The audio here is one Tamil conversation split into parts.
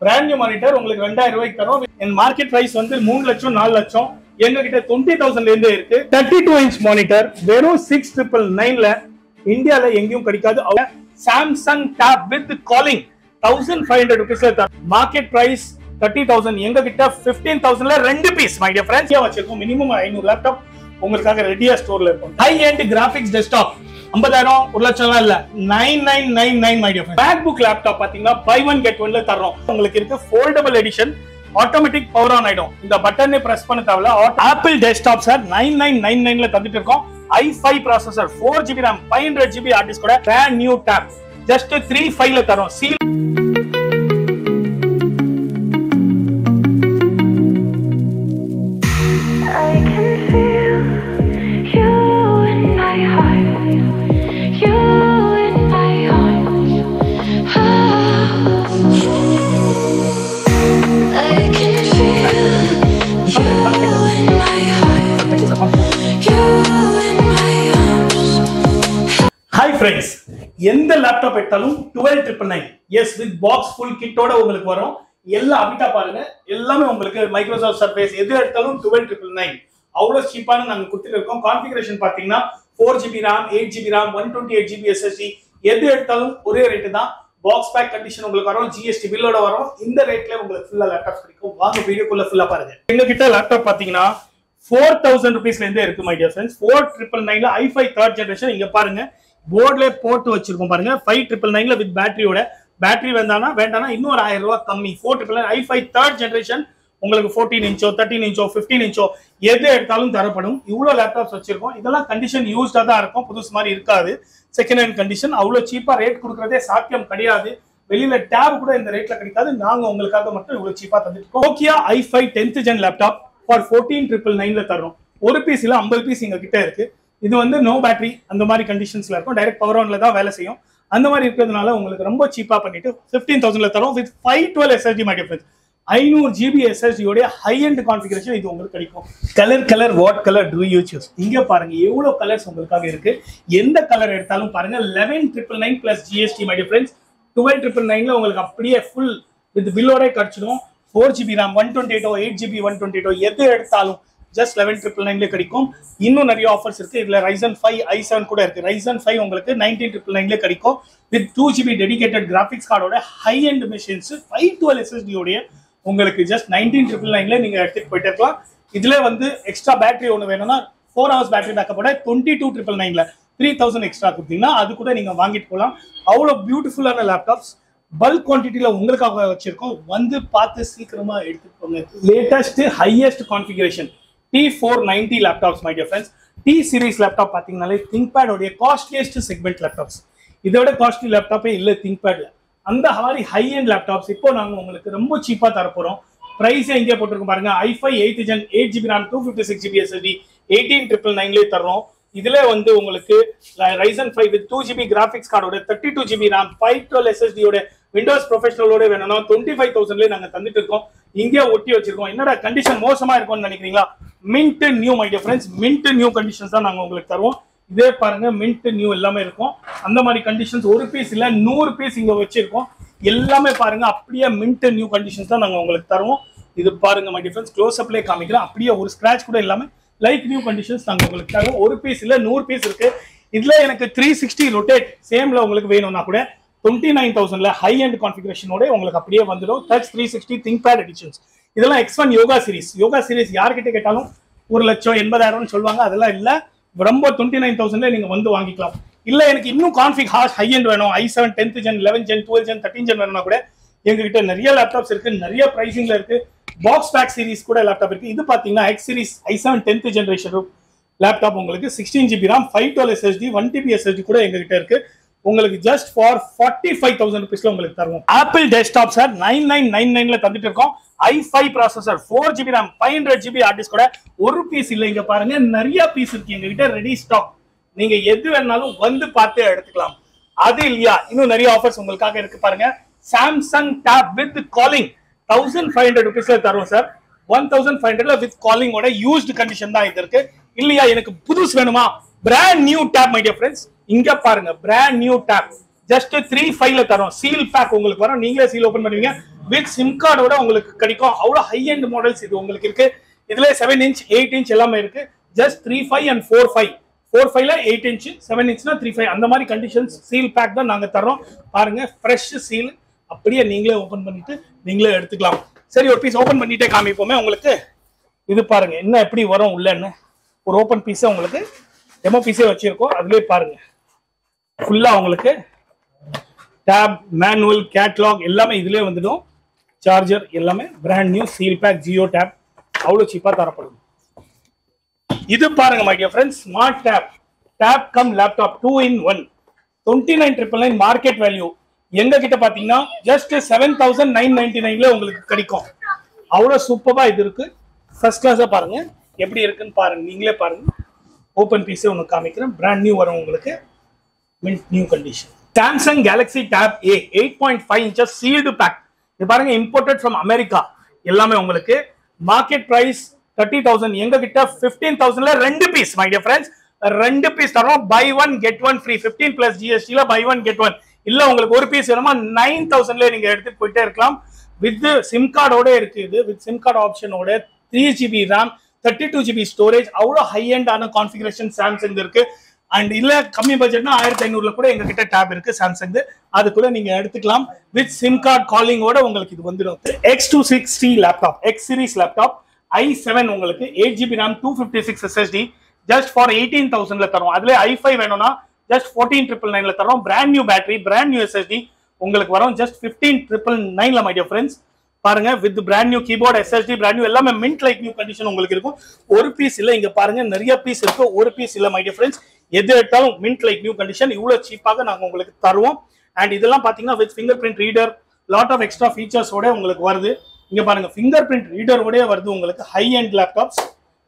பிராண்ட் நியூ மானிட்டர் உங்களுக்கு 2000 ரூபாய்க்கு தரோம். என் மார்க்கெட் பிரைஸ் வந்து 3 லட்சம் 4 லட்சம், எங்க கிட்ட 20,000 இருந்தே இருக்கு. 32 இன்ச் மானிட்டர் வெறும் 6,999ல இந்தியால எங்கேயும் கிடைக்காது. சாம்சங் டேப் வித் காலிங் 1500 ரூபீஸ்ல தரோம். மார்க்கெட் பிரைஸ் 30,000, எங்க கிட்ட 15,000ல 2 பீஸ் மை டியர் ஃப்ரெண்ட்ஸ் வச்சிருக்கோம். மினிமம் 500 லேப்டாப் உங்களுக்காக ரெடியா ஸ்டோர்ல இருக்கும். ஹை எண்ட் கிராபிக்ஸ் டெஸ்க்டாப் 50,000 1 லட்சம் இல்ல 9999 my dear friends. MacBook laptop பாத்தீங்கன்னா buy one get one ல தரோம். உங்களுக்கு இருக்கு foldable edition, automatic power on ஆயிடும். இந்த பட்டனை பிரஸ் பண்ண தேவையில்ல. ஆப்பிள் டெஸ்க்டாப் சார் 9999ல தந்துட்டு இருக்கோம். i5 processor 4GB RAM 500GB hard disk கூட பிராண்ட் நியூ டேப் ஜஸ்ட் 35ல தரோம். Hi friends, எந்த லேப்டாப் எடுத்தாலும் 12,999 எஸ் வித் பாக்ஸ் ஃபுல் கிட்டோட உங்களுக்கு வரும். எல்லா அபிட்டா பாருங்க, எல்லாமே உங்களுக்கு மைக்ரோசாஃப்ட் சர்ஃபேஸ் எது எடுத்தாலும் 12,999 அவ்வளவு சீப்பான நாங்க கொடுத்துட்டு இருக்கோம். கான்ஃபிகரேஷன் பாத்தீங்கன்னா 4GB RAM 8GB RAM 128GB SSD எது எடுத்தாலும் ஒரே ரேட் தான். பாக்ஸ் பேக் கண்டிஷன் உங்களுக்கு வரும், GST பில்லோட வரும். இந்த ரேட்ல உங்களுக்கு ஃபுல்லா லேப்டாப் கிடைக்கும். வாங்க வீடியோக்குள்ள ஃபுல்லா பாருங்க. எங்க கிட்ட லேப்டாப் பாத்தீங்கன்னா 4,000 ரூபீஸ்ல இருந்தே இருக்கு மை டியர் ஃப்ரெண்ட்ஸ். 4,999ல i5 3rd ஜெனரேஷன் இங்க பாருங்க போர்ட்ல போட்டு வச்சிருக்கோம் பாருங்க. 5,999ல வித் பேட்டரியோட, பேட்டரி வேண்டானா இன்னும் 1000 ரூபாய் கம்மி. 4,999 i5 3rd ஜெனரேஷன் உங்களுக்கு 14 இன்ச்சோ 13 இன்ச்சோ 15 இன்ச்சோ எது எடுத்தாலும் தரப்படும். இவ்வளவு லேப்டாப்ஸ் வச்சிருக்கோம். இதெல்லாம் கண்டிஷன் யூஸ்டா தான் இருக்கும், புதுசு மாதிரி இருக்காது. Second hand condition. அவ்வளவு சீப்பா ரேட் கொடுக்கறதே சாத்தியம் கிடையாது. வெளியில டேப் கூட இந்த ரேட்ல கிடைக்காது. நாங்க உங்களுக்காக மட்டும் இவ்வளவு சீப்பா தந்துட்டு இருக்கோம். Nokia i5 10th gen laptop for 14,999ல தரோம். ஒரு பீஸ் இல்ல 50 பீஸ் எங்க கிட்ட இருக்கு. இது வந்து நோ பேட்டரி அந்த மாதிரி கண்டிஷன்ஸ்ல இருக்கும். டைரக்ட் பவர் ஆன்ல தான் வேலை செய்யும். அந்த மாதிரி இருக்கிறதுனால உங்களுக்கு ரொம்ப சீப்பா பண்ணிட்டு 15,000ல தரோம் with 512 SSD my dear friends. 500GB SSD உடைய ஹை எண்ட் கான்ஃபிகரேஷன் இது உங்களுக்கு கிடைக்கும். Colour what colour to you choose? இங்க பாருங்க எவ்வளவு கலர்ஸ் உங்களுக்காக இருக்கு. எந்த கலர் எடுத்தாலும் பாருங்க 11,999 plus GST my dear friends. 12,999ல உங்களுக்கு அப்படியே ஃபுல் வித் பில்லோட கிடைச்சிடும். 4GB RAM 128 8GB 128 எது எடுத்தாலும் ஜஸ்ட் 11,999ல கிடைக்கும். இன்னும் நிறைய ஆஃபர்ஸ் இருக்கு. இதுல Ryzen 5 i7 கூட இருக்கு. Ryzen 5 உங்களுக்கு 19,999ல கிடைக்கும் வித் 2GB டெடிகேட்டட் கிராபிக்ஸ் கார்டோட ஹை எண்ட் மெஷின்ஸ் 512 SSD உடைய உங்களுக்கு ஜஸ்ட் 19,999ல நீங்க எடுத்துட்டு போயிட்டு இருக்கலாம். இதுல வந்து எக்ஸ்ட்ரா பேட்டரி ஒன்று வேணும்னா 4 hours பேட்டரி பேக்கப்போட 22,999ல 3,000 எக்ஸ்ட்ரா கொடுத்தீங்கன்னா அது கூட நீங்க வாங்கிட்டு போகலாம். அவ்வளோ பியூட்டிஃபுல்லான லேப்டாப்ஸ் பல்க் குவான்டிட்டியில உங்களுக்காக வச்சிருக்கோம். வந்து பார்த்து சீக்கிரமா எடுத்துக்கோங்க. Latest highest configuration T490 laptops my dear friends. T series laptop பாத்தீங்கன்னாலே திங்க்பேட் உடைய காஸ்ட்லியஸ்ட் செக்மெண்ட் லேப்டாப்ஸ். இதோட காஸ்ட்லி லேப்டாப்பே இல்லை திங்க்பேட்ல. அந்த மாதிரி ஹை எண்ட் லேப்டாப்ஸ் இப்போ நாங்க உங்களுக்கு ரொம்ப சீப்பா தரப்போறோம். பிரைஸ் எங்கே போட்டிருக்கோம் பாருங்க. i5 8th gen 8GB RAM 256GB SSD 18,999ல தர்றோம். இதுல வந்து உங்களுக்கு Ryzen 5 with 2GB கிராபிக்ஸ் கார்டோட 32GB RAM 512 SSD ஓட விண்டோஸ் ப்ரொஃபஷனலோட வேணும்னா 25,000ல நாங்க தந்துட்டு இருக்கோம். இங்கே ஒட்டி வச்சிருக்கோம். என்னடா கண்டிஷன் மோசமா இருக்கும்னு நினைக்கிறீங்களா? Mint new my dear friends. Mint new conditions தான் நாங்க உங்களுக்கு தருவோம். இதே பாருங்க மின்ட் நியூ எல்லாமே இருக்கும். அந்த மாதிரி கண்டிஷன்ஸ் ஒரு பீஸ் இல்ல 100 பீஸ் இங்க வச்சிருக்கோம். எல்லாமே பாருங்க அப்படியே மின்ட் நியூ கண்டிஷன்ஸ் தான் நாங்க உங்களுக்கு தருவோம். இது பாருங்க மை டியர் ஃப்ரெண்ட்ஸ் க்ளோஸ் அப்லயே காமிக்கிறேன். அப்படியே ஒரு ஸ்கிராட்ச் கூட இல்லாம லைக் நியூ கண்டிஷன்ஸ் நாங்க உங்களுக்கு தருவோம். ஒரு பீஸ் இல்ல 100 பீஸ் இருக்கு. இதுல எனக்கு 360 ரொட்டேட் சேம்ல உங்களுக்கு வேணும்னா கூட 29,000ல ஹை எண்ட் கான்ஃபிகரேஷனோட உங்களுக்கு அப்படியே வந்துடும். Touch 360 ThinkPad editions. இதெல்லாம் X1 யோகா சீரிஸ் யார்கிட்ட கேட்டாலும் 1,80,000 சொல்லுவாங்க. அதெல்லாம் இல்ல, ரொம்ப 29,000ல நீங்க வந்து வாங்கிக்கலாம். இல்ல எனக்கு இன்னும் கான்ஃபிக் ஹை எண்ட் வேணும், i7 10th gen 11 gen 12 gen 13 gen வேணும்னா கூட எங்ககிட்ட நிறைய லேப்டாப்ஸ் இருக்கு. நிறைய பிரைசிங்ல இருக்கு. பாக்ஸ் பேக் சீரிஸ் கூட லேப்டாப் இருக்கு. இது பாத்தீங்கன்னா X series i7 10th generation laptop உங்களுக்கு 16GB RAM 512 SSD 1TB SSD கூட எங்ககிட்ட இருக்கு. உங்களுக்கு ஜஸ்ட் ஃபார் 45,000 ரூபீஸ்ல உங்களுக்கு தருவோம். ஆப்பிள் டெஸ்க்டாப் சார் 9999ல தந்துட்டு இருக்கோம். i5 processor 4GB RAM 500GB hard disk கூட ஒரு பீஸ் இல்ல. இங்க பாருங்க நிறைய பீஸ் இருக்கு எங்ககிட்ட ரெடி ஸ்டாக். நீங்க எது வேணாலும் வந்து பார்த்து எடுத்துக்கலாம். அது இல்லையா இன்னும் நிறைய ஆஃபர்ஸ் உங்களுக்காக இருக்கு பாருங்க. சாம்சங் டேப் வித் காலிங் 1,500 ரூபீஸ்ல தருவோம் சார். 1,500ல வித் காலிங் ஓட யூஸ்டு கண்டிஷன் தான் இது இருக்கு. இல்லையா எனக்கு புதுசு வேணுமா? Brand new tab my dear friends. இங்க பாருங்க பிராண்ட் நியூ டேப் ஜஸ்ட் 3.5 தரோம். சீல் பேக் உங்களுக்கு வரும், நீங்களே சீல் ஓபன் பண்ணுவீங்க. வித் சிம் கார்டோட உங்களுக்கு கிடைக்கும். அவ்வளவு ஹை எண்ட் மாடல்ஸ் இது உங்களுக்கு இருக்கு. இதுல 7 inch 8 inch எல்லாமே இருக்கு. Just 3.5 and 4.5. 4.5ல 8 inch, 7 inchனா 3.5 அந்த மாதிரி கண்டிஷன்ஸ் சீல் பேக் தான் நாங்க தரோம். பாருங்க ஃப்ரெஷ் சீல், அப்படியே நீங்களே ஓபன் பண்ணிட்டு நீங்களே எடுத்துக்கலாம். சரி, ஒரு பீஸ் ஓபன் பண்ணிட்டே காமிப்போமே உங்களுக்கு. இது பாருங்க என்ன எப்படி வரும் உள்ளன்னு. ஒரு ஓபன் பீஸை உங்களுக்கு டெமோ பீஸே வச்சிருக்கோம். அதுலேயே பாருங்க ஃபுல்லா உங்களுக்கு டேப், மேனுவல், கேட்லாக் எல்லாமே இதுலேயே வந்துடும். சார்ஜர் எல்லாமே brand new seal pack Jio tab, அவ்வளோ சீப்பாக தரப்படும். இது பாருங்க my dear friends, smart tab, tab cum laptop 2 in 1, 29,999 market value. எங்க கிட்ட பாத்தீங்கன்னா ஜஸ்ட் 7,999ல உங்களுக்கு கிடைக்கும். அவ்வளோ சூப்பரா இது இருக்கு. ஃபர்ஸ்ட் கிளாஸா பாருங்க எப்படி இருக்குன்னு பாருங்க, நீங்களே பாருங்க. ஓப்பன் பீஸே ஒன்று காமிக்கிறேன், பிராண்ட் நியூ வரும் உங்களுக்கு, mint new condition. Samsung Galaxy tab A 8.5 inches sealed pack. இது பாருங்க இம்போர்ட்டட் ஃப்ரம் அமெரிக்கா. எல்லாமே உங்களுக்கு மார்க்கெட் பிரைஸ் 30,000, எங்க கிட்ட 15,000ல 2 piece my dear friends. 2 piece தரோம். Buy 1 get 1 free. 15 plus GST ல பை 1 get 1. இல்ல உங்களுக்கு ஒரு பீஸ் வேணுமா 9,000ல நீங்க எடுத்துட்டு போயிட்டே இருக்கலாம். வித் சிம் கார்டோட இருக்கு. இது வித் சிம் கார்டு ஆப்ஷனோட 3GB RAM, 32GB ஸ்டோரேஜ், அவ்வளோ ஹை எண்ட் ஆன கான்ஃபிகரேஷன் சாம்சங் இருக்கு. அண்ட் இல்ல கம்மி பட்ஜெட்னா 1500ல கூட எங்க கிட்ட டேப் இருக்கு சாம்சங், அதுக்குள்ள நீங்க எடுத்துக்கலாம். வித் சிம் கார்டு காலிங்கோட உங்களுக்கு இது வந்துடும். X260 laptop, X series laptop, i7 உங்களுக்கு 8GB RAM, 256 SSD, just for 18,000ல தரும். அதுல i5 வேணும்னா ஜஸ்ட் 14,999ல தரும். Brand new battery, brand new SSD உங்களுக்கு வரும் ஜஸ்ட் 15,999ல மை டியர் ஃப்ரெண்ட்ஸ். பாருங்க with brand new keyboard, SSD brand new, எல்லாமே மின்ட் லைக் நியூ கண்டிஷன் உங்களுக்கு இருக்கும். ஒரு பீஸ் இல்ல, இங்க பாருங்க நிறைய பீஸ் இருக்கு, ஒரு பீஸ் இல்ல மை டியர் ஃப்ரெண்ட்ஸ். எது எடுத்தாலும் மின்ட் லைக் நியூ கண்டிஷன், இவ்வளவு சீப்பாக நாங்க உங்களுக்கு தருவோம். அண்ட் இதெல்லாம் பாத்தீங்கன்னா with fingerprint reader, lot of extra ஃபீச்சர்ஸோட உங்களுக்கு வருது. இங்க பாருங்க ஃபிங்கர் பிரிண்ட் ரீடரோடய வருது உங்களுக்கு. High end laptops,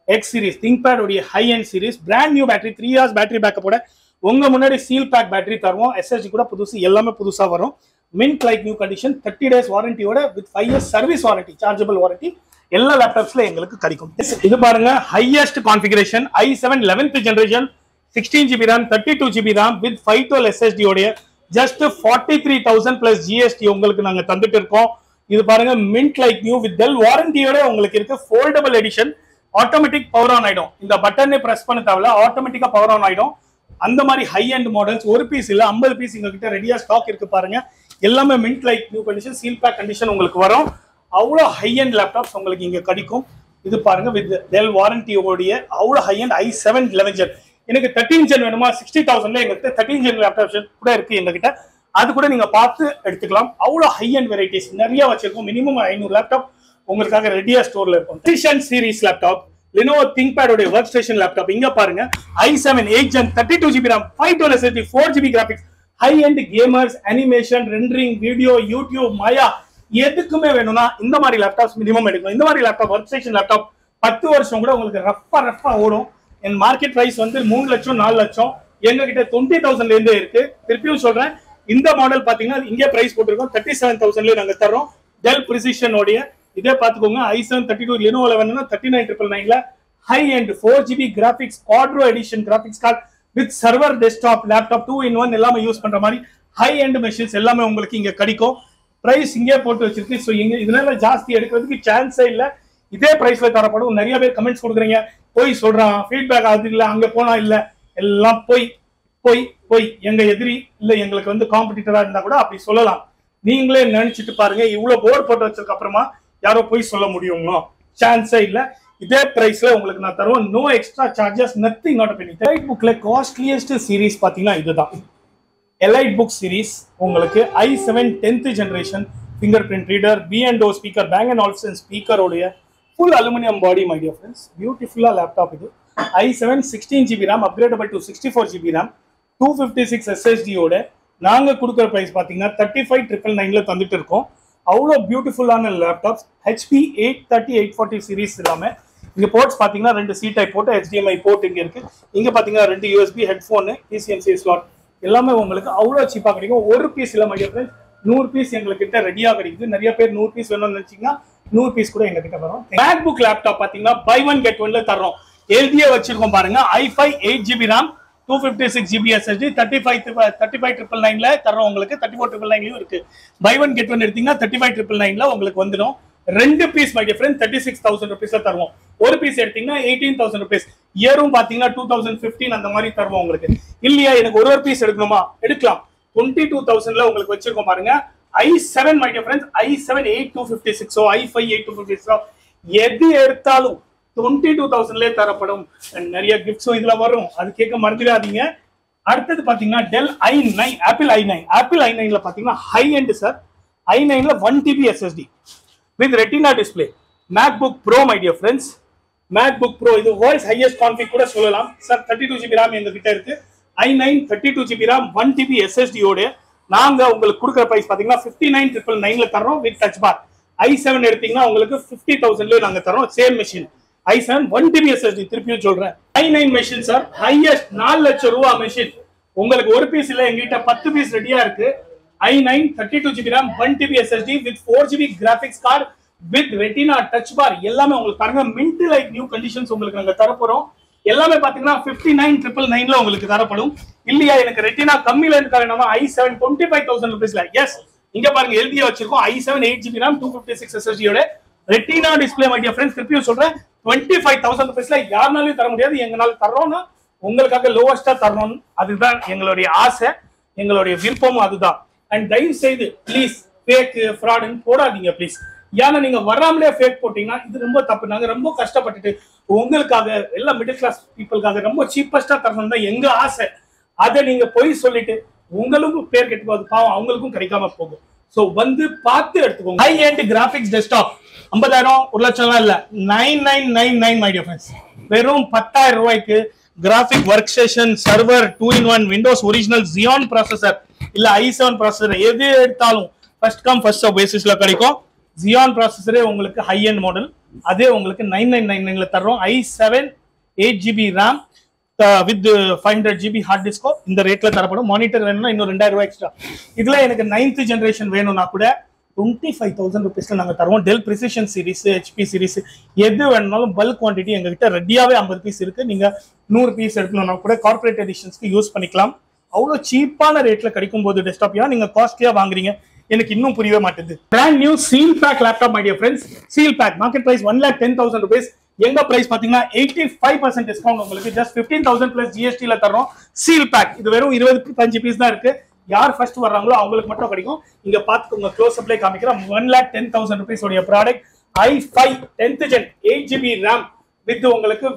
X series ThinkPad உடைய high end series, brand new battery, 3 hours battery பேக்கப்போட உங்க முன்னாடி சீல் பேக் பேட்டரி தருவோம். SSD கூட புதுசு, எல்லாமே புதுசா வரும். Mint like new condition, 30 days வாரண்டியோட with 5 years service warranty, chargeable warranty எல்லா லேப்டாப்ஸ்ல எங்களுக்கு கிடைக்கும். இது பாருங்க highest configuration i7 11th generation, 16GB RAM, 32GB RAM with 512 SSD உடைய ஜஸ்ட் 43,000 plus GST உங்களுக்கு நாங்க தந்துட்டு இருக்கோம். இது பாருங்க mint like new with Dell வாரண்டியோட உங்களுக்கு இருக்கு. Foldable edition, automatic power on ஆயிடும். இந்த பட்டனை பிரஸ் பண்ண தேவையில்ல, ஆட்டோமேட்டிக்கா பவர் ஆன் ஆயிடும். அந்த மாதிரி ஹை எண்ட் மாடல்ஸ் ஒரு பீஸ் இல்ல 50 பீஸ் எங்க கிட்ட ரெடியா ஸ்டாக் இருக்கு பாருங்க. எல்லாமே mint like new condition, seal pack condition உங்களுக்கு வரும். அவ்வளோ ஹை எண்ட் லேப்டாப்ஸ் உங்களுக்கு இங்க கிடைக்கும். இது பாருங்க வித் டெல் வாரண்டியோடைய அவ்வளோ ஹை எண்ட் i7 11 ஜென். எனக்கு 13 ஜென் வேணுமா 60,000ல எங்களுக்கு 13 ஜென் லேப்டாப்ஸ் கூட இருக்கு எங்க கிட்ட. அது கூட நீங்க பார்த்து எடுத்துக்கலாம். அவ்வளோ ஹை எண்ட் வெரைட்டிஸ் நிறைய வச்சிருக்கோம். மினிமம் 500 லேப்டாப் உங்களுக்காக ரெடியா ஸ்டோர்ல இருக்கும். Precision series laptop, Lenovo ThinkPad உடைய ஒர்க் ஸ்டேஷன் லேப்டாப். இங்க பாருங்க i7 8 Gen, 32GB RAM, 512 SSD, 4GB graphics, high end gamers, animation, rendering, video, YouTube, Maya எதுக்குமே வேணும்னா இந்த மாதிரி லேப்டாப்ஸ் மினிமம் எடுக்கணும். இந்த மாதிரி லேப்டாப் ஒர்க் ஸ்டேஷன் லேப்டாப் 10 வருஷம் கூட உங்களுக்கு ரஃபா ஓடும். என் மார்க்கெட் பிரைஸ் வந்து 3 லட்சம் 4 லட்சம், எங்க கிட்ட 20,000ல இருந்தே இருக்கு. திருப்பியும் சொல்றேன், இந்த மாடல் பாத்தீங்கன்னா இங்கே பிரைஸ் போட்டிருக்கோம் 37,000ல நாங்க தரோம். டெல் பிரிசிஷன் உடைய இதே பாத்துக்கோங்க. i7 32 Lenovo 11 39,999ல high end 4GB graphics, Quadro edition graphics card with server, desktop, laptop 2 in 1 எல்லாமே யூஸ் பண்ற மாதிரி ஹை எண்ட் மெஷின்ஸ் எல்லாமே உங்களுக்கு இங்க கிடைக்கும். பிரைஸ் இங்கே போட்டு வச்சிருக்கு. ஸோ இங்க இதனால ஜாஸ்தி எடுக்கிறதுக்கு சான்ஸே இல்லை. இதே பிரைஸ்ல தரப்படும். நிறைய பேர் கமெண்ட்ஸ் கொடுக்குறீங்க, போய் சொல்றான், ஃபீட்பேக் அது இல்லை, அங்க போனா இல்லை, எல்லாம் போய் போய் போய் எங்க எதிரி இல்ல எங்களுக்கு வந்து காம்படிட்டரா இருந்தா கூட அப்படி சொல்லலாம். நீங்களே நினைச்சிட்டு பாருங்க, இவ்வளவு போர்டு போட்டு வச்சதுக்கு அப்புறமா யாரோ போய் சொல்ல முடியுங்களோ? சான்ஸே இல்ல. இதே பிரைஸ்ல உங்களுக்கு நான் தருவேன். No extra charges, nothing not penny. Elite புக்ல காஸ்ட்லியஸ்ட் சீரிஸ் பாத்தீங்கன்னா இதுதான். எலைட் புக் சீரிஸ் உங்களுக்கு i7 10th generation, fingerprint reader, B&O speaker, Bang & Olufsen ஸ்பீக்கரோடைய full aluminium body my dear friends. பியூட்டிஃபுல்லா லேப்டாப் இது. i7 16GB RAM upgradable to 64GB RAM, 256 SSD ஓட நாங்க கொடுக்குற பிரைஸ் பாத்தீங்கன்னா 35,999ல தந்துட்டு இருக்கோம். அவ்வளோ பியூட்டிஃபுல்லான லேப்டாப்ஸ். HP 830 840 சீரிஸ் எல்லாமே. இங்க போர்ட்ஸ் பாத்தீங்கன்னா 2 C type port, HDMI port இங்க இருக்கு. இங்க பாத்தீங்கன்னா 2 USB ஹெட்ஃபோன், PCMC ஸ்லாட் எல்லாமே உங்களுக்கு அவ்வளோ சீப்பா கிடைக்கும். ஒரு பீஸ் இல்ல மை டியர் ஃப்ரெண்ட்ஸ், 100 பீஸ் எங்களுக்கு கிட்ட ரெடியா கிடைக்குது. நிறைய பேர் 100 பீஸ் வேணும்னு நினைச்சீங்கன்னா 100 பீஸ் கூட எங்க கிட்ட வரும். MacBook லேப்டாப் பாத்தீங்கன்னா பை 1 get 1ல தர்றோம். எழுதியே வச்சிருக்கோம் பாருங்க. i5 8GB RAM, 256 GB SSD 35,999ல தரோம் உங்களுக்கு. 34,999லயும் இருக்கு. பை ஒன் கெட் ஒன் எடுத்தீங்கன்னா 35,999ல உங்களுக்கு வந்துடும். ரெண்டு பீஸ் மை டியர் ஃப்ரெண்ட் 36,000 rupeesல தருவோம். ஒரு பீஸ் எடுத்தீங்கன்னா 18,000 rupees. இயரும் பாத்தீங்கன்னா 2015 அந்த மாதிரி தருவோம் உங்களுக்கு. இல்லையா எனக்கு ஒரு பீஸ் எடுக்கணுமா எடுக்கலாம். 22,000ல உங்களுக்கு வச்சிருக்கோம் பாருங்க. i7 my dear friends, i7 8256 i5 8256 எது எடுத்தாலும் 22,000லே தரப்படும். நிறைய கிஃப்ட்ஸும் இதுல வரும், அது கேட்க மறந்துடாதீங்க. அடுத்தது பாத்தீங்கன்னா டெல் i9 ஆப்பிள் i9ல பாத்தீங்கன்னா ஹை எண்ட் சார். i9ல 1 TB SSD with retina display. MacBook Pro my dear friends, MacBook Pro இது வேர்ல்ட்ஸ் ஹையஸ்ட் கான்ஃபிக் கூட சொல்லலாம் சார். 32 GB RAM எங்க கிட்ட இருக்கு. i9 32 GB RAM 1 TB SSD ஓட நாங்க உங்களுக்கு கொடுக்குற பிரைஸ் பாத்தீங்கன்னா 59,999ல தரோம் வித் டச் பார். i7 எடுத்தீங்கன்னா உங்களுக்கு 50,000ல நாங்க தரோம். Same machine i7 1 TB SSD. திருப்பியும் சொல்றேன், i9 மெஷின் சார் ஹையஸ்ட் 4 லட்சம் ரூபாய் மெஷின். உங்களுக்கு ஒரு பீஸ் இல்ல, எங்கிட்ட 10 பீஸ் ரெடியா இருக்கு. i9 32 GB RAM 1 TB SSD with 4 GB graphics card with retina touch bar எல்லாமே உங்களுக்கு பாருங்க mint like new conditions உங்களுக்கு நாங்க தரப்போறோம். எல்லாமே பாத்தீங்கன்னா 59,999ல உங்களுக்கு தரப்படும். இல்லையா எனக்கு ரெட்டினா கம்மியில இருக்காங்கன்னா i7 25,000 rupeesல. எஸ் இங்க பாருங்க எழுதிய வச்சிருக்கோம். i7 8 GB RAM 256 SSD ஓட retina display my dear friends. திருப்பியும் சொல்றேன் 25,000 rupeesல யாருனாலும் தர முடியாது. எங்கனால தரோம்னா உங்களுக்காக லோவஸ்டா தரணும். அதுதான் எங்களுடைய ஆசை, எங்களுடைய விருப்பமும் அதுதான். அண்ட் தயவு செய்து ப்ளீஸ் ஃபேக் ஃப்ராட்னு போடாதீங்க ப்ளீஸ். ஏன்னா நீங்க வராமலே ஃபேக் போட்டீங்கன்னா இது ரொம்ப தப்பு. நாங்க ரொம்ப கஷ்டப்பட்டுட்டு உங்களுக்காக எல்லா மிடில் கிளாஸ் பீப்புளுக்காக ரொம்ப சீப்பஸ்டா தரணும் தான் எங்க ஆசை. அதை நீங்க போய் சொல்லிட்டு உங்களுக்கும் பேர் கெட்டு போகுது, பாவம் அவங்களுக்கும் கிடைக்காம போகும். சோ வந்து பார்த்து எடுத்துக்கோங்க. ஹை எண்ட் கிராபிக்ஸ் டெஸ்க்டாப் 50,000 1 லட்சம்லாம் இல்ல, 9999 மை டியர் ஃப்ரெண்ட்ஸ். வெறும் 10,000 ரூபாய்க்கு graphic work station server 2-in-1 Windows original Xeon processor இல்ல i7 ப்ராசஸர் எது எடுத்தாலும் ஃபர்ஸ்ட் கம் ஃபர்ஸ்ட் சர்வ் பேசிஸ்ல கிடைக்கும். Xeon ப்ராசஸரே உங்களுக்கு ஹை எண்ட் மாடல், அதே உங்களுக்கு 9999ல தர்றோம். i7 8 GB RAM with 500 GB hard disk இந்த ரேட்ல தரப்படும். மானிட்டர் வேணும்னா இன்னும் 2,000 ரூபாய் எக்ஸ்ட்ரா. இதுல எனக்கு 9th ஜெனரேஷன் வேணும்னா கூட 25,000 rupeesல நாங்க தருவோம். Dell precision series, HP series எது வேணும்னாலும் பல்க் குவான்டிட்டி எங்ககிட்ட ரெடியாவே 50 பீஸ் இருக்கு. நீங்க 100 பீஸ் எடுக்கணும்னா கூட கார்பரேட் எடிஷன்ஸ்க்கு யூஸ் பண்ணிக்கலாம். அவ்வளவு சீப்பான ரேட்ல கிடைக்கும் போது டெஸ்க்டாப் ஏன் நீங்க காஸ்ட்லியா வாங்குறீங்க எனக்கு இன்னும் புரியவே மாட்டேது. Brand new seal pack laptop my dear friends. Seal pack market price 1,10,000 rupees. எங்க பிரைஸ் பாத்தீங்கன்னா 85% டிஸ்கவுண்ட் உங்களுக்கு ஜஸ்ட் 15,000 பிளஸ் GST ல தரோம். சீல் பேக் இது வெறும் 25 பீஸ் தான் இருக்கு. யார் ஃபர்ஸ்ட் வர்றாங்களோ அவங்களுக்கு மட்டும் கிடைக்கும். இங்க பாத்துக்கோங்க, க்ளோஸ் அப்ல காமிக்கிறேன். 1,10,000 rupees உடைய product i5 10th gen 8 GB RAM with உங்களுக்கு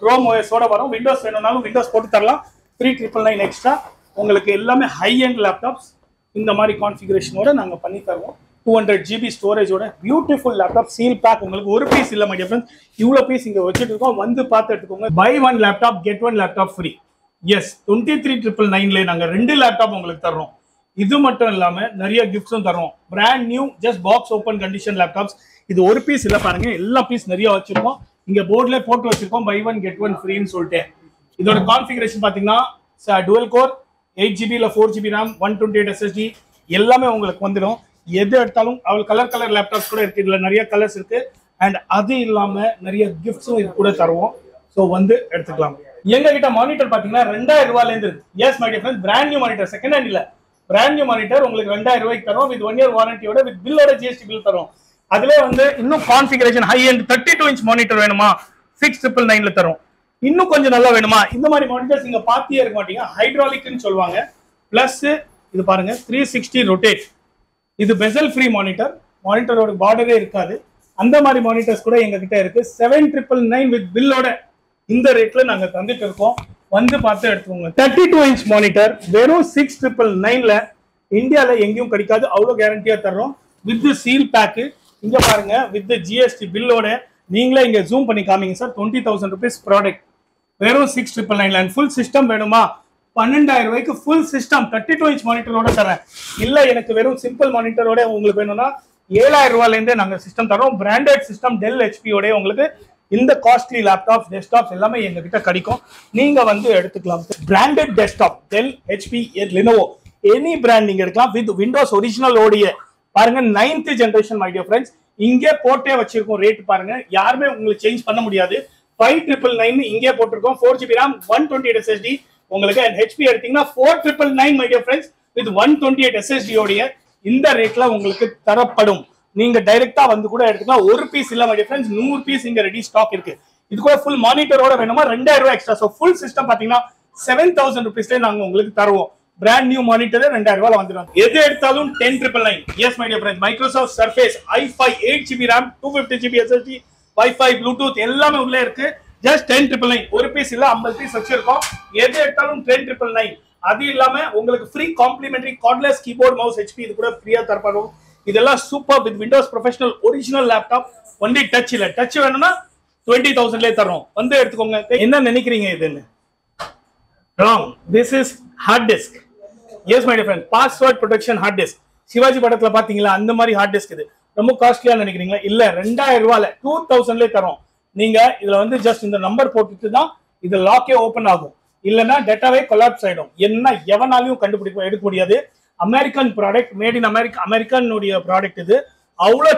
Chrome OS ஓட வரும். விண்டோஸ் வேணும்னாலும் விண்டோஸ் போட்டு தரலாம். 3,999 எக்ஸ்ட்ரா. உங்களுக்கு எல்லாமே ஹை எண்ட் லேப்டாப்ஸ் இந்த மாதிரி கான்ஃபிகரேஷனோட நாங்க பண்ணி தருவோம். 200 GB ஸ்டோரேஜோட பியூட்டிஃபுல் லேப்டாப் சீல் பேக். உங்களுக்கு ஒரு பீஸ் இல்ல மை டியர் ஃப்ரெண்ட்ஸ், இவ்வளவு பீஸ் இங்க வச்சிட்டு இருக்கோம். வந்து பார்த்து எடுத்துக்கோங்க. Buy one laptop get one laptop free. Yes 23,999ல நாங்க 2 லேப்டாப் உங்களுக்கு தர்றோம். இது மட்டும் இல்லாம நிறைய கிஃப்ட்ஸும் தரோம். Brand new just box open condition laptops. இது ஒரு பீஸ் இல்ல பாருங்க, எல்லா பீஸ் நிறைய வச்சிருக்கோம். இங்க போர்ட்ல போட்டு வச்சிருக்கோம் பை ஒன் கெட் ஒன் ஃப்ரீன்னு சொல்லிட்டு. இதோட கான்ஃபிகரேஷன் பாத்தீங்கன்னா டுவெல் கோர் 8 GB ல 4 GB RAM 128 SSD எல்லாமே உங்களுக்கு வந்துடும். எது எடுத்தாலும் அவள் கலர் லேப்டாப்ஸ் கூட இருக்கு. இதுல நிறைய கலர்ஸ் இருக்கு. அண்ட் அது இல்லாம நிறைய கிஃப்ட்ஸும் இது கூட தருவோம். ஸோ வந்து எடுத்துக்கலாம். எங்க கிட்ட மானிட்டர் பாத்தீங்கன்னா 2,000 ரூபாயில இருந்து இருக்கு. Yes my dear friends, brand new monitor, second hand இல்ல, பிராண்ட் நியூ மானிட்டர் உங்களுக்கு 2,000 ரூபாய்க்கு தரும். வித் 1 year வாரண்டியோட வித் பில்லோட GST பில் தரும். அதுல வந்து இன்னும் configuration high end 32 inch monitor வேணுமா 6,999ல தரும். இன்னும் கொஞ்சம் நல்லா வேணுமா இந்த மாதிரி மானிட்டர்ஸ் நீங்க பாத்தியே இருக்க மாட்டீங்க. ஹைட்ராலிக்னு சொல்லுவாங்க. பிளஸ் இது பாருங்க 360 ரொட்டேட். இது பெசல் ஃப்ரீ மானிட்டர். மானிட்டரோட பார்டரே இருக்காது. அந்த மாதிரி மானிட்டர்ஸ் கூட எங்க கிட்ட இருக்கு. 7,999 வித் பில்லோட இந்த ரேட்ல நாங்க தந்துட்டு இருக்கோம். வந்து பார்த்து எடுத்துக்கோங்க. 32 inch மானிட்டர் வெறும் 6,999ல இந்தியால எங்கேயும் கிடைக்காது. அவ்வளவு கேரண்டியா தர்றோம். வித் சீல் பேக் இங்க பாருங்க வித் GST பில்லோட. நீங்களே இங்க ஜூம் பண்ணி காமிங்க சார். 20,000 rupees ப்ராடக்ட் வெறும் 6,999. அண்ட் ஃபுல் சிஸ்டம் வேணுமா 12,000 ரூபாய்க்கு ஃபுல் சிஸ்டம் 32 inch மானிட்டரோட தரேன். இல்ல எனக்கு வெறும் சிம்பிள் மானிட்டரோட உங்களுக்கு வேணும்னா 7,000 ரூபாயில இருந்தே நாங்க சிஸ்டம் தரோம். பிராண்டட் சிஸ்டம் டெல் HP ஓட உங்களுக்கு இந்த காஸ்ட்லி லேப்டாப்ஸ் டெஸ்க்டாப்ஸ் எல்லாமே எங்க கிட்ட கிடைக்கும். நீங்க வந்து எடுத்துக்கலாம். Branded desktop Dell HP Lenovo any brand நீங்க எடுக்கலாம். வித் விண்டோஸ் ஒரிஜினல் ஓடிய பாருங்க 9th generation my dear friends. இங்கே போட்டே வச்சிருக்கோம். ரேட் பாருங்க, யாருமே உங்களுக்கு சேஞ்ச் பண்ண முடியாது. 5,999 இங்கே போட்டிருக்கோம். 4 GB RAM 128 SSD உங்களுக்கு. அண்ட் ஹெச்பி எடுத்தீங்கன்னா 4999 my dear friends with 128 SSD உடைய இந்த ரேட்ல உங்களுக்கு தரப்படும். நீங்க டைரக்டா வந்து கூட எடுத்துக்கலாம். ஒரு பீஸ் இல்ல மை டியர் ஃப்ரெண்ட்ஸ், 100 பீஸ் இங்க ரெடி ஸ்டாக் இருக்கு. இது கூட ஃபுல் மானிட்டரோட வேணுமா 2000 ரூபாய் எக்ஸ்ட்ரா. ஸோ ஃபுல் சிஸ்டம் பாத்தீங்கன்னா 7000 rupeesல நாங்க உங்களுக்கு தருவோம். பிராண்ட் நியூ மானிட்டர் 2000 ரூபாயில வந்துடும். எது எடுத்தாலும் 10999. S my dear friends, Microsoft surface i5 8GB RAM 250GB SSD Wi-Fi Bluetooth எல்லாமே உள்ள இருக்கு. ஜஸ்ட் 10999. ஒரு பீஸ் இல்ல 50 பீஸ் வச்சிருக்கோம். எது எடுத்தாலும் 10999. அது இல்லாம உங்களுக்கு free complimentary cordless keyboard mouse HP இது கூட ஃப்ரீயா தரப்படும். இதெல்லாம் super with Windows professional original laptop. Only touch இல்ல, டச் வேணும்னா 20,000லே தரோம். வந்து எடுத்துக்கோங்க. என்ன நினைக்கிறீங்க இதுன்னு? Wrong. This is hard disk. Yes my dear friend, password protection hard disk. Sivaji படத்துல பாத்தீங்களா அந்த மாதிரி ஹார்ட் டிஸ்க். இது ரொம்ப காஸ்ட்லியா நினைக்கிறீங்களா? இல்ல, 2000 ரூபாயில 2000லே தரோம். நீங்க இதுல வந்து ஜஸ்ட் இந்த நம்பர் போட்டுட்டு தான் இது லாக்கே ஓபன் ஆகும். இல்லனா டேட்டாவே கொலாப்ஸ் ஆயிடும். என்ன எவனாலையும் கண்டுபிடிக்க எடுக்க முடியாது. American product, made in America, அமெரிக்கனுடைய ப்ராடக்ட் இது. அவ்வளவு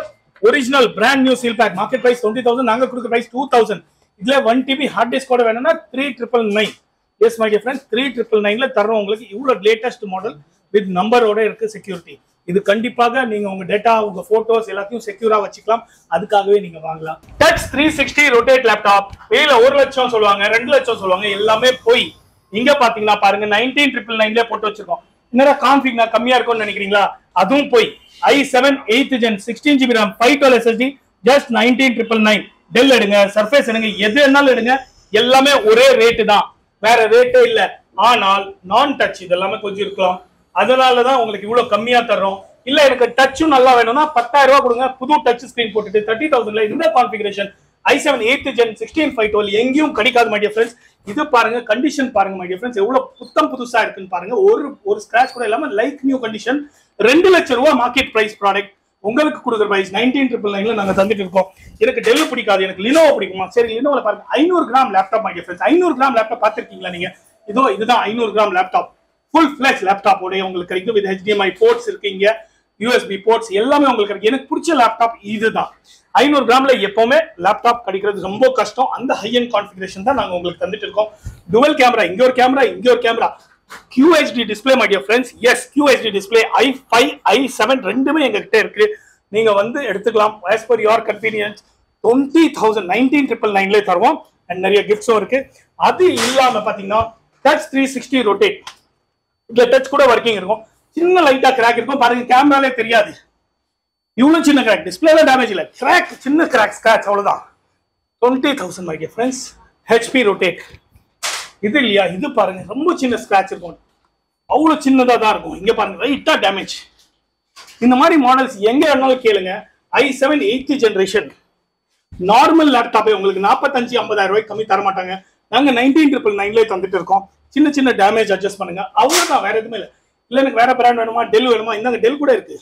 original brand new seal pack. Market price 20,000, நாங்க கொடுக்குற பிரைஸ் 2000. இதுல 1 TB ஹார்ட் டிஸ்க் கூட வேணும்னா 3999. எஸ் மை டியர் ஃப்ரெண்ட்ஸ், 3999ல தரோம் உங்களுக்கு. இவ்வளவு லேட்டஸ்ட் மாடல் வித் நம்பரோட இருக்கு, செக்யூரிட்டி. இது கண்டிப்பாக நீங்க உங்க டேட்டா, உங்க போட்டோஸ் எல்லாத்தையும் செக்யூரா வச்சுக்கலாம். அதுக்காகவே நீங்க வாங்கலாம். Touch 360 rotate laptop. வெளியில 1 லட்சம் சொல்லுவாங்க, 2 லட்சம் சொல்லுவாங்க, எல்லாமே போய். இங்க பாத்தீங்கன்னா பாருங்க 19999ல போட்டு வச்சிருக்கோம். என்னடா கான்ஃபிக் கம்மியா இருக்கும்னு நினைக்கிறீங்களா? அதுவும் போய். i7 8th Gen 16GB RAM 512 SSD just 19999. Dell எடுங்க, சர்ஃபேஸ் எடுங்க, எது வேணாலும் எடுங்க, எல்லாமே ஒரே ரேட்டு தான், வேற ரேட்டே இல்ல. ஆனால் நான் டச் இதெல்லாமே கொஞ்சம் இருக்கலாம். அதனாலதான் உங்களுக்கு இவ்வளவு கம்மியா தர்றோம். இல்ல எனக்கு டச்சும் நல்லா வேணும்னா 10,000 ரூபாய் கொடுங்க, புது டச் ஸ்கிரீன் போட்டுட்டு 30,000ல இந்த கான்ஃபிகரேஷன் i7 8th Gen 16/512 எங்கேயும் கிடைக்காது மை டியர் ஃப்ரெண்ட்ஸ். இது பாருங்க, கண்டிஷன் பாருங்க மை டியர் ஃப்ரெண்ட்ஸ், எவ்வளவு புத்தம் புதுசா இருக்குன்னு பாருங்க. ஒரு ஸ்கிராச் கூட இல்லாம லைக் நியூ கண்டிஷன். 2 லட்சம் ரூபாய் மார்க்கெட் பிரைஸ் ப்ராடக்ட். உங்களுக்கு கொடுக்குற பிரைஸ் 19999ல நாங்க தந்துட்டு இருக்கோம். எனக்கு டெல் பிடிக்காது, எனக்கு லினோவோ பிடிக்குமா? சரி, லினோவோல பாருங்க 500 gram laptop my dear friends. 500 gram laptop பாத்துருக்கீங்களா நீங்க? இதுதான் 500 gram laptop. Full flex laptop உடைய உங்களுக்கு கிடைக்கும். வித் HDMI போர்ட்ஸ் இருக்கு, இங்க USB போர்ட்ஸ் எல்லாமே உங்களுக்கு கிடைக்கும். எனக்கு பிடிச்ச லேப்டாப் இதுதான். 500 கிராம்ல எப்பவுமே லேப்டாப் கிடைக்கிறது ரொம்ப கஷ்டம். அந்த ஹை எண்ட் கான்ஃபிகரேஷன் தான் நாங்க உங்களுக்கு தந்துட்டு இருக்கோம். டுவல் கேமரா, இங்க ஒரு கேமரா, இங்க ஒரு camera. QHD display my dear friends. Yes, QHD display i5 i7 ரெண்டுமே எங்க கிட்ட இருக்கு. நீங்க வந்து எடுத்துக்கலாம் as per your convenience. 20,000 19999ல தருவோம். அண்ட் நிறைய கிஃப்ட்ஸும் இருக்கு. அது இல்லாம பாத்தீங்கன்னா டச் 360 ரொட்டேட். இதுல டச் கூட வர்க்கிங் இருக்கும். சின்ன லைட்டா கிராக் இருக்கும் பாருங்க, கேமராலே தெரியாது. இவ்வளவு சின்ன கிராக், டிஸ்பிளேல டேமேஜ் இல்ல, கிராக், சின்ன கிராக், ஸ்கிராச், அவ்வளவுதான். 20,000 my dear friends. HP rotate. இது இல்லையா, இது பாருங்க ரொம்ப சின்ன ஸ்கிராச் இருக்கும், அவ்வளவு சின்னதா தான் இருக்கும். இங்க பாருங்க லைட்டா டேமேஜ். இந்த மாதிரி மாடல்ஸ் எங்க வேணாலும் கேளுங்க. i7 8th generation நார்மல் லேப்டாப்பே உங்களுக்கு 45,000-50,000 ரூபாய் கம்மி தர மாட்டாங்க. நாங்க 19999ல தந்துட்டு இருக்கோம். சின்ன சின்ன டேமேஜ் அட்ஜஸ்ட் பண்ணுங்க, அவ்வளவுதான், வேற எதுவுமே இல்லை. இல்ல எனக்கு வேற பிராண்ட் வேணுமா, டெல் வேணுமா, இந்தாங்க டெல் கூட இருக்கு.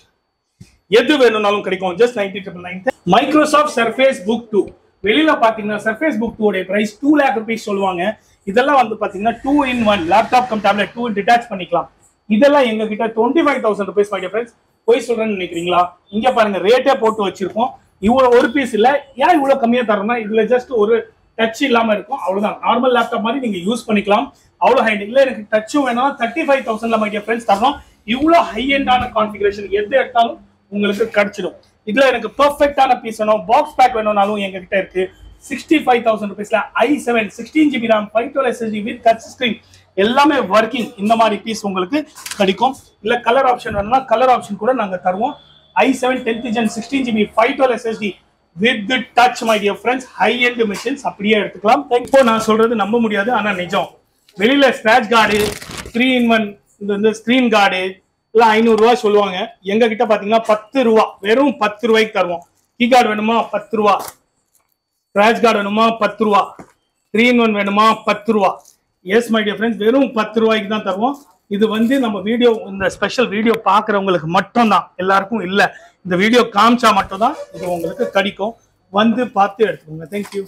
எது வேணும்னாலும் கிடைக்கும். ஜஸ்ட் 19999. Microsoft surface book 2. வெளியில பாத்தீங்கன்னா சர்ஃபேஸ் புக் 2 உடைய பிரைஸ் 2 lakh rupees சொல்லுவாங்க. இதெல்லாம் வந்து பாத்தீங்கன்னா 2-in-1 laptop come tablet 2 detach பண்ணிக்கலாம். இதெல்லாம் எங்க கிட்ட 25,000 rupees மை டியர் ஃப்ரெண்ட்ஸ். போய் சொல்றேன்னு நினைக்கிறீங்களா? இங்க பாருங்க ரேட்டே போட்டு வச்சிருக்கோம். இவ்வளவு ஒரு பீஸ் இல்ல, ஏன் இவ்வளவு கம்மியா தரோம்னா இதுல ஜஸ்ட் ஒரு டச் இல்லாம இருக்கும், அவ்வளவுதான். நார்மல் லேப்டாப் மாதிரி நீங்க யூஸ் பண்ணிக்கலாம். அவ்வளவு ஹை இல்ல, எனக்கு டச்சும் வேணும். 35,000ல மை டியர் ஃப்ரெண்ட்ஸ் தரோம். இவ்வளவு ஹை எண்டான கான்ஃபிகரேஷன் எது எடுத்தாலும் உங்களுக்கு கிடைச்சிடும். இதுல எனக்கு பெர்ஃபெக்ட்டான பீஸ் வேணும், பாக்ஸ் பேக் வேணும்னாலும் எங்க கிட்ட இருக்கு. 65,000 rupeesல i7 16GB RAM 512 SSD with touch screen எல்லாமே வர்க்கிங். இந்த மாதிரி பீஸ் உங்களுக்கு கிடைக்கும். இல்ல கலர் ஆப்ஷன் வேணும்னா கலர் ஆப்ஷன் கூட நாங்க தருவோம். i7 10th Gen 16GB 512 SSD with the touch my dear friends. high end machines அப்படியே எடுத்துக்கலாம். இப்போ நான் சொல்றது நம்ப முடியாது, ஆனா நிஜம். வெளியில ஸ்கிராட்ச் கார்டு, 3-in-1 இந்த ஸ்கிரீன் கார்டு இல்ல 500 ரூபாய் சொல்லுவாங்க. எங்க கிட்ட பாத்தீங்கன்னா 10 ரூபாய், வெறும் 10 ரூபாய்க்கு தருவோம். கீ கார்டு வேணுமா 10 ரூபாய், ஸ்கிராட்ச் கார்டு வேணுமா 10 ரூபாய், 3-in-1 வேணுமா 10 ரூபாய். எஸ் மை டியர் ஃப்ரெண்ட்ஸ், வெறும் 10 ரூபாய்க்கு தான் தருவோம். இது வந்து நம்ம வீடியோ, இந்த ஸ்பெஷல் வீடியோ பாக்குறவங்களுக்கு மட்டும் தான், எல்லாருக்கும் இல்ல. இந்த வீடியோ காமிச்சா மட்டும் தான் இது உங்களுக்கு கிடைக்கும். வந்து பார்த்து எடுத்துக்கோங்க. தேங்க்யூ.